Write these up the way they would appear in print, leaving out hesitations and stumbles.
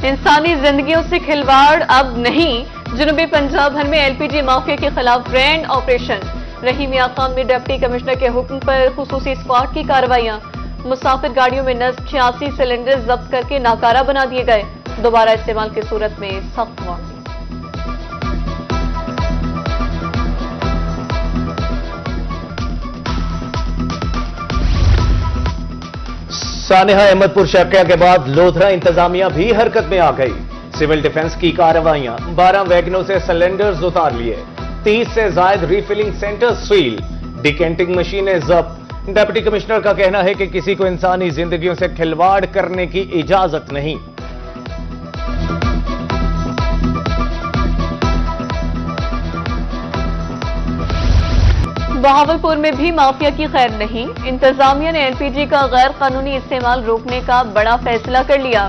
इंसानी जिंदगियों से खिलवाड़ अब नहीं। जनूबी पंजाब भर में एलपीजी माफिया के खिलाफ ग्रैंड ऑपरेशन। रहीम मियां खान में डिप्टी कमिश्नर के हुक्म पर खुसूसी स्क्वाड की कार्रवाइयां। मुसाफिर गाड़ियों में नस्ब 86 सिलेंडर जब्त करके नाकारा बना दिए गए। दोबारा इस्तेमाल की सूरत में सख्त वार्निंग। सानेहा अहमदपुर शकिया के बाद लोधरा इंतजामिया भी हरकत में आ गई। सिविल डिफेंस की कार्रवाइयां, 12 वैगनों से सिलेंडर्स उतार लिए, 30 से ज्यादा रीफिलिंग सेंटर सील, डिकेंटिंग मशीनें जब्त। डिप्टी कमिश्नर का कहना है कि किसी को इंसानी जिंदगियों से खिलवाड़ करने की इजाजत नहीं। बहावलपुर में भी माफिया की खैर नहीं। इंतजामिया ने एलपीजी का गैर कानूनी इस्तेमाल रोकने का बड़ा फैसला कर लिया।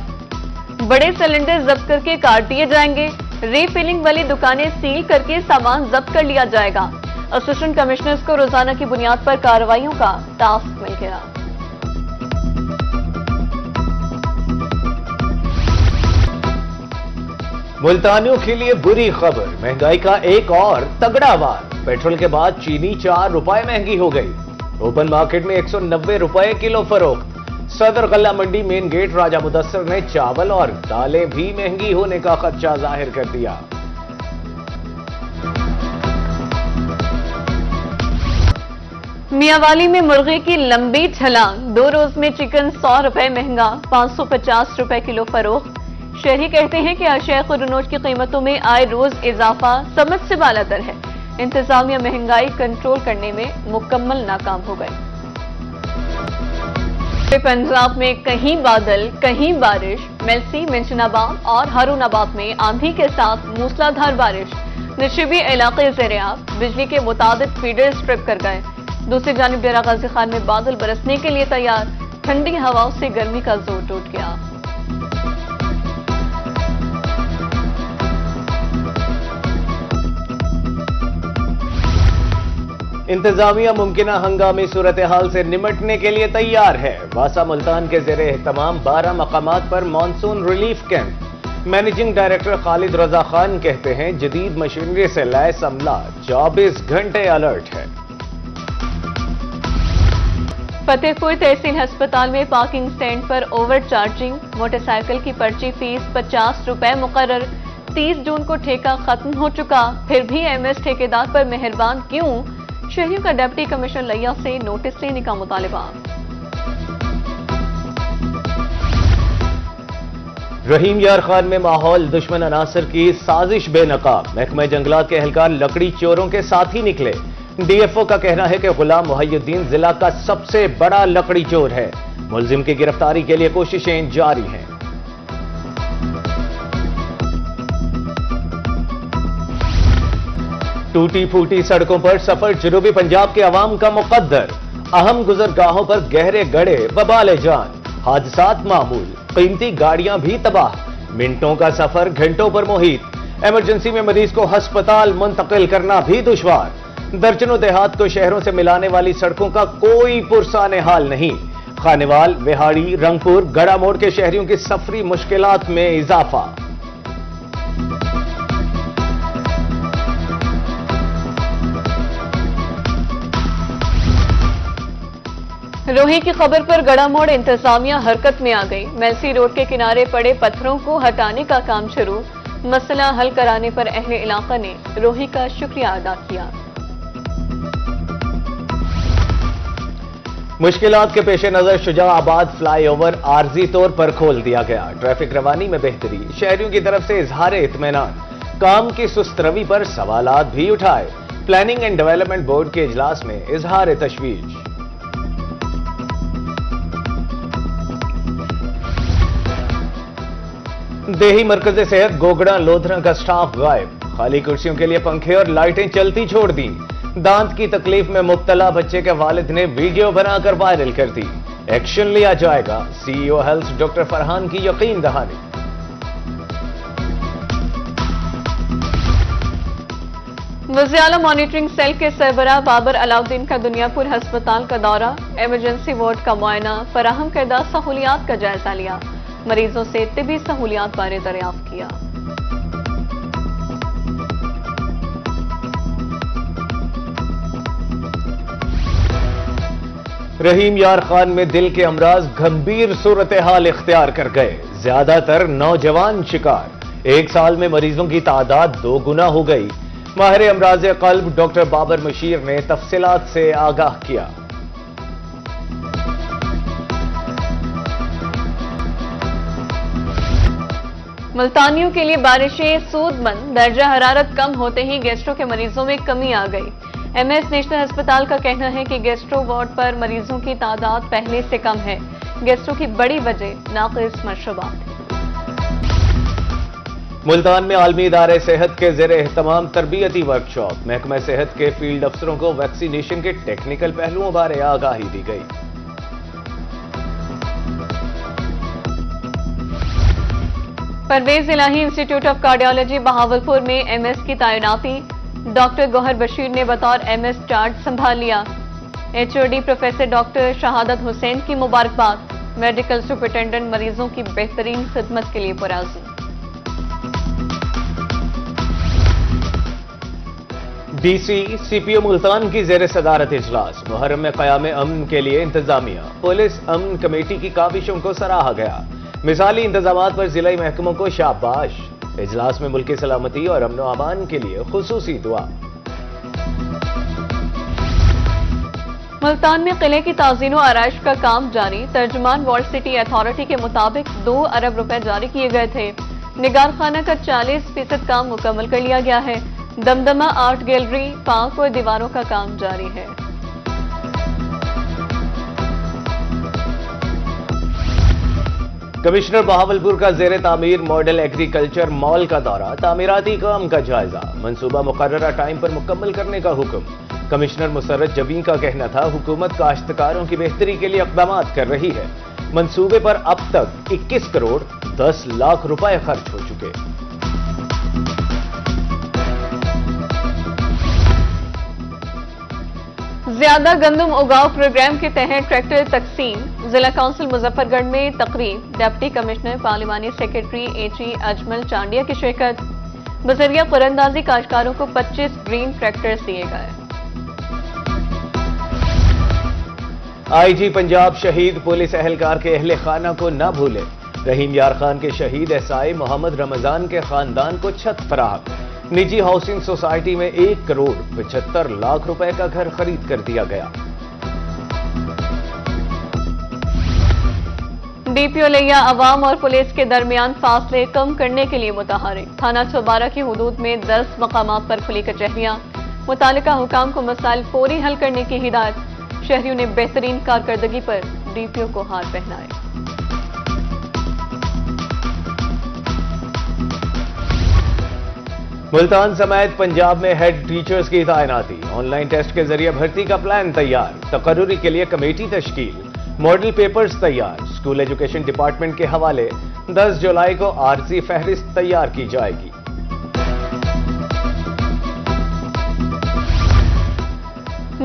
बड़े सिलेंडर जब्त करके काट दिए जाएंगे। रीफिलिंग वाली दुकानें सील करके सामान जब्त कर लिया जाएगा। असिस्टेंट कमिश्नर्स को रोजाना की बुनियाद पर कार्रवाइयों का टास्क मिल गया। मुल्तानियों के लिए बुरी खबर, महंगाई का एक और तगड़ा वार। पेट्रोल के बाद चीनी 4 रुपए महंगी हो गई। ओपन मार्केट में 190 रुपए किलो फरोख्त। सदर गल्ला मंडी मेन गेट राजा मुदस्सर ने चावल और दालें भी महंगी होने का खदशा जाहिर कर दिया। मियांवाली में मुर्गे की लंबी छलांग। 2 रोज में चिकन 100 रुपए महंगा, 550 रुपए किलो फरोख्त। शहरी कहते हैं कि अशय खुर्रनोश की कीमतों में आए रोज इजाफा समझ से बालातर है। इंतजामिया महंगाई कंट्रोल करने में मुकम्मल नाकाम हो गए। पंजाब में कहीं बादल कहीं बारिश। मेलसी, मिंशनाबाद और हारूनाबाद में आंधी के साथ मूसलाधार बारिश। निशिबी इलाके ज़ेरे-आब, बिजली के मुताबिक फीडर स्ट्रिप कर गए। दूसरी जानिब डेरा गाजी खान में बादल बरसने के लिए तैयार। ठंडी हवाओं से गर्मी का जोर टूट गया। इंतजामिया मुमकिना हंगामी सूरत हाल से निमटने के लिए तैयार है। वासा मुल्तान के ज़ेरे एहतमाम 12 मकामात पर monsoon relief camp. Managing director Khalid Raza Khan कहते हैं जदीद मशीनरी से लैस अमला 24 घंटे अलर्ट है। फतेहपुर तहसील अस्पताल में पार्किंग स्टैंड पर ओवर चार्जिंग। मोटरसाइकिल की पर्ची फीस 50 रुपए मुकर्रर। 30 जून को ठेका खत्म हो चुका, फिर भी एमएस ठेकेदार पर मेहरबान क्यों? शहरियों का डिप्टी कमिश्नर लिया से नोटिस लेने का मुतालबा। रहीम यार खान में माहौल दुश्मन अनासर की साजिश बेनकाब। महकमा जंगलात के एहलकार लकड़ी चोरों के साथ ही निकले। डीएफओ का कहना है कि गुलाम मुहय्यद्दीन जिला का सबसे बड़ा लकड़ी चोर है। मुलजिम की गिरफ्तारी के लिए कोशिशें जारी हैं। टूटी फूटी सड़कों पर सफर जनूबी पंजाब के अवाम का मुकद्दर। अहम गुजरगाहों पर गहरे गड्ढे बबाले जान। हादसात मामूल, कीमती गाड़ियां भी तबाह। मिनटों का सफर घंटों पर मुहित। इमरजेंसी में मरीज को अस्पताल मुंतकिल करना भी दुश्वार। दर्जनों देहात को शहरों से मिलाने वाली सड़कों का कोई पुरसाने हाल नहीं। खानेवाल, विहाड़ी, रंगपुर, गड़ा मोड़ के शहरियों की सफरी मुश्किलात में इजाफा। रोही की खबर पर गड़ा मोड़ इंतजामिया हरकत में आ गई। मेलसी रोड के किनारे पड़े पत्थरों को हटाने का काम शुरू। मसला हल कराने पर अहले इलाका ने रोही का शुक्रिया अदा किया। मुश्किलात के पेश नजर शुजाआबाद फ्लाईओवर आर्जी तौर पर खोल दिया गया। ट्रैफिक रवानी में बेहतरी, शहरियों की तरफ से इजहार इत्मीनान। काम की सुस्त रवी पर सवालात भी उठाए। प्लानिंग एंड डेवलपमेंट बोर्ड के इजलास में इजहार तशवीश। देही मरकज सेहत गोगड़ा लोधरा का स्टाफ गायब। खाली कुर्सियों के लिए पंखे और लाइटें चलती छोड़ दी। दांत की तकलीफ में मुब्तला बच्चे के वालिद ने वीडियो बनाकर वायरल कर दी। एक्शन लिया जाएगा, सीईओ हेल्थ डॉक्टर फरहान की यकीन दहानी। वज़ीर-ए-आला मॉनिटरिंग सेल के सरबराह बाबर अलाउद्दीन का दुनियापुर अस्पताल का दौरा। इमरजेंसी वार्ड का मुआयना, फराहम करदा सहूलियात का जायजा लिया। मरीजों से तिबी सहूलियात बारे दरियाफ्त किया। रहीम यार खान में दिल के अमराज गंभीर सूरत हाल इख्तियार कर गए। ज्यादातर नौजवान शिकार। एक साल में मरीजों की तादाद 2 गुना हो गई। माहिर अमराज कल्ब डॉक्टर बाबर मशीर ने तफसीलात से आगाह किया। मुल्तानियों के लिए बारिशें सूदमंद। दर्जा हरारत कम होते ही गैस्ट्रो के मरीजों में कमी आ गई। एमएस नेशनल अस्पताल का कहना है कि गैस्ट्रो वार्ड पर मरीजों की तादाद पहले से कम है। गैस्ट्रो की बड़ी वजह नाक़िस मशरूबात है। मुल्तान में आलमी इदारे सेहत के ज़ेरे एहतमाम तरबियती वर्कशॉप। महकमा सेहत के फील्ड अफसरों को वैक्सीनेशन के टेक्निकल पहलुओं बारे आगाही दी गई। परवेज इलाही इंस्टीट्यूट ऑफ कार्डियोलॉजी बहावलपुर में एमएस की तैनाती। डॉक्टर गौहर बशीर ने बतौर एमएस चार्ज संभाल लिया। एचओडी प्रोफेसर डॉक्टर शहादत हुसैन की मुबारकबाद। मेडिकल सुपरिटेंडेंट मरीजों की बेहतरीन खिदमत के लिए पुरआज़म। डीसी सीपीओ मुल्तान की ज़ेरे सदारत इजलास। मुहर्रम में क़याम अमन के लिए इंतजामिया। पुलिस अमन कमेटी की काविशों को सराहा गया। मिसाली इंतजामात पर जिला महकमों को शाबाश। इजलास में मुल्क की सलामती और अमन व अमान के लिए खुसूसी दुआ। मुल्तान में किले की ताज़ीन व आराइश का काम जारी। तर्जुमान वॉल्ड सिटी अथॉरिटी के मुताबिक 2 अरब रुपए जारी किए गए थे। निगार खाना का 40% काम मुकम्मल कर लिया गया है। दमदमा आर्ट गैलरी, पार्क और दीवारों का काम जारी है। कमिश्नर बहावलपुर का ज़ेरे तामीर मॉडल एग्रीकल्चर मॉल का दौरा। तामीराती काम का जायजा। मंसूबा मुकर्ररा टाइम पर मुकम्मल करने का हुक्म। कमिश्नर मुसर्रत जबी का कहना था हुकूमत काश्तकारों की बेहतरी के लिए इक़दामात कर रही है। मंसूबे पर अब तक 21 करोड़ 10 लाख रुपए खर्च हो चुके। ज्यादा गंदम उगाओ प्रोग्राम के तहत ट्रैक्टर तकसीम। जिला काउंसिल मुजफ्फरगढ़ में तकरीब। डिप्टी कमिश्नर पार्लिमानी सेक्रेटरी एची अजमल चांडिया की शिरकत। बजरिया कुरंदाजी काश्तकारों को 25 ग्रीन ट्रैक्टर्स दिए गए। आईजी पंजाब शहीद पुलिस एहलकार के अहले खाना को न भूले। रहीम यार खान के शहीद एसआई मोहम्मद रमजान के खानदान को छत फराहम। निजी हाउसिंग सोसाइटी में 1 करोड़ 75 लाख रुपए का घर खरीद कर दिया गया। डीपीओ लिया अवाम और पुलिस के दरमियान फासले कम करने के लिए मुतहरिक। थाना चौबारा की हुदूद में 10 मकामात पर खुली कचहरियां। मुतालिका हुकाम को मसाइल फौरी हल करने की हिदायत। शहरियों ने बेहतरीन कारकर्दगी पर डीपीओ को हार पहनाए। मुल्तान समेत पंजाब में हेड टीचर्स की तैनाती। ऑनलाइन टेस्ट के जरिए भर्ती का प्लान तैयार। तकर्रुरी के लिए कमेटी तश्कील। मॉडल पेपर्स तैयार। स्कूल एजुकेशन डिपार्टमेंट के हवाले 10 जुलाई को आरजी फहरिस्त तैयार की जाएगी।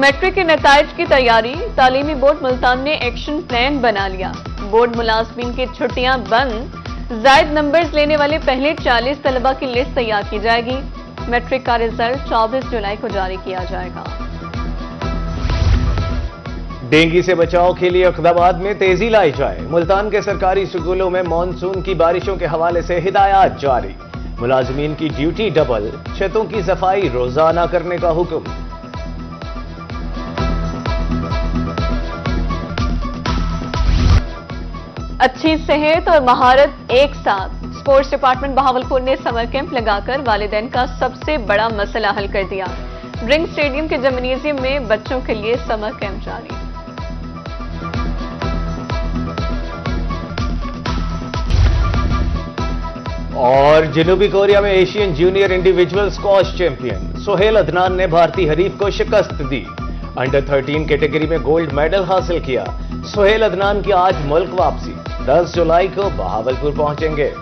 मैट्रिक के नताइज की तैयारी। तालीमी बोर्ड मुल्तान ने एक्शन प्लान बना लिया। बोर्ड मुलाजमीन की छुट्टियां बंद। जायद नंबर्स लेने वाले पहले 40 तलबा की लिस्ट तैयार की जाएगी। मैट्रिक का रिजल्ट 24 जुलाई को जारी किया जाएगा। डेंगू से बचाव के लिए इक़दामात में तेजी लाई जाए। मुल्तान के सरकारी स्कूलों में मानसून की बारिशों के हवाले से हिदायत जारी। मुलाजमीन की ड्यूटी डबल। छतों की सफाई रोजाना करने का हुक्म। अच्छी सेहत और महारत एक साथ। स्पोर्ट्स डिपार्टमेंट बहावलपुर ने समर कैंप लगाकर वालिदैन का सबसे बड़ा मसला हल कर दिया। ड्रिंक स्टेडियम के जिम्नेजियम में बच्चों के लिए समर कैंप जारी। और जनूबी कोरिया में Asian junior individual squash champion Sohail Adnan ने भारतीय हरीफ को शिकस्त दी। अंडर 13 कैटेगरी में गोल्ड मेडल हासिल किया। सोहेल अदनान की आज मुल्क वापसी। 10 जुलाई को बहावलपुर पहुंचेंगे।